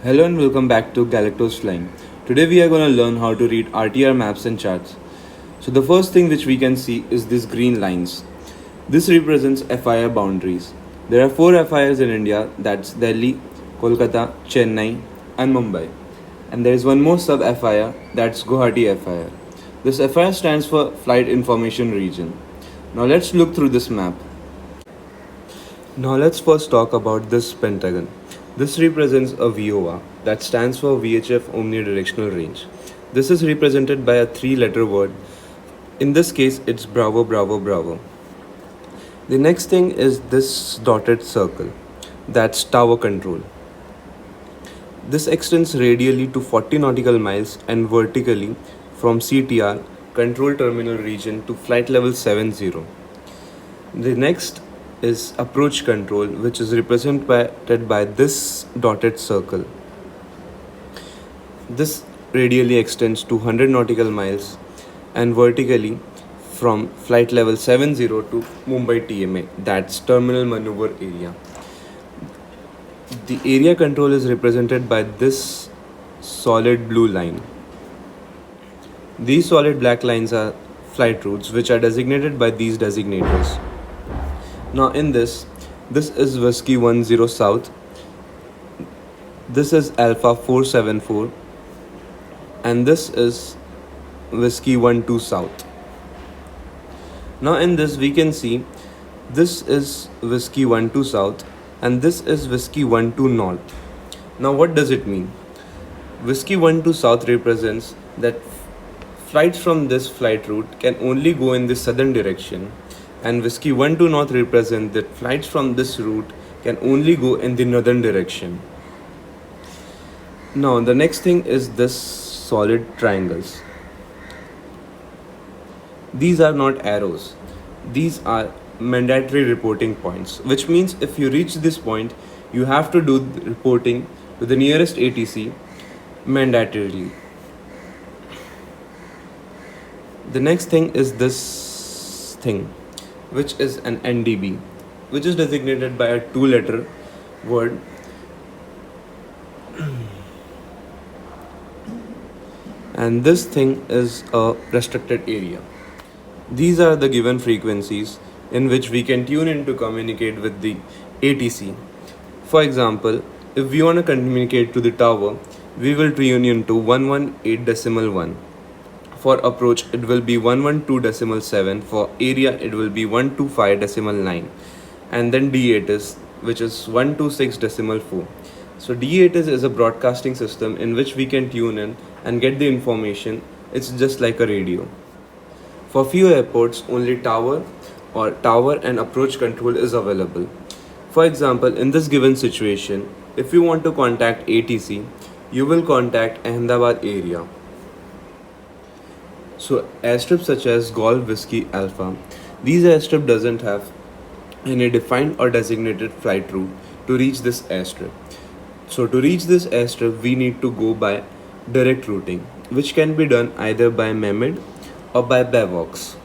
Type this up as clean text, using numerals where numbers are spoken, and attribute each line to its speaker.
Speaker 1: Hello and welcome back to Galactose Flying. Today we are going to learn how to read RTR maps and charts. So the first thing which we can see is these green lines. This represents FIR boundaries. There are 4 FIRs in India, that's Delhi, Kolkata, Chennai and Mumbai. And there is one more sub FIR, that's Guwahati FIR. This FIR stands for Flight Information Region. Now let's look through this map. Now let's first talk about this pentagon. This represents a VOA, that stands for VHF Omnidirectional Range. This is represented by a 3-letter word. In this case, it's Bravo, Bravo, Bravo. The next thing is this dotted circle, that's Tower Control. This extends radially to 40 nautical miles and vertically from CTR, Control Terminal Region, to flight level 70. The next is approach control, which is represented by this dotted circle. This radially extends to 100 nautical miles and vertically from flight level 70 to Mumbai TMA, that's Terminal Maneuver Area. The area control is represented by this solid blue line. These solid black lines are flight routes which are designated by these designators. Now in this is Whiskey 10 South, this is Alpha 474 and this is Whiskey 12 South. Now in this we can see this is Whiskey 12 South and this is Whiskey 12 North. Now what does it mean? Whiskey 12 South represents that flights from this flight route can only go in the southern direction, and Whiskey 12 North represents that flights from this route can only go in the northern direction. Now the next thing is this solid triangles. These are not arrows. These are mandatory reporting points, which means if you reach this point, you have to do the reporting to the nearest ATC mandatorily. The next thing is this thing, which is an NDB, which is designated by a 2-letter word. And this thing is a restricted area. These are the given frequencies in which we can tune in to communicate with the ATC. For example, if we want to communicate to the tower, we will tune in to 118.1. For approach, it will be 112.7. For area, it will be 125.9. And then D8 which is 126.4. So D8 is a broadcasting system in which we can tune in and get the information. It's just like a radio. For few airports, only tower and approach control is available. For example, in this given situation, if you want to contact ATC, you will contact Ahmedabad area. So airstrips such as Golf Whiskey Alpha, these airstrip doesn't have any defined or designated flight route to reach this airstrip. So to reach this airstrip, we need to go by direct routing, which can be done either by MEMID or by BAVOX.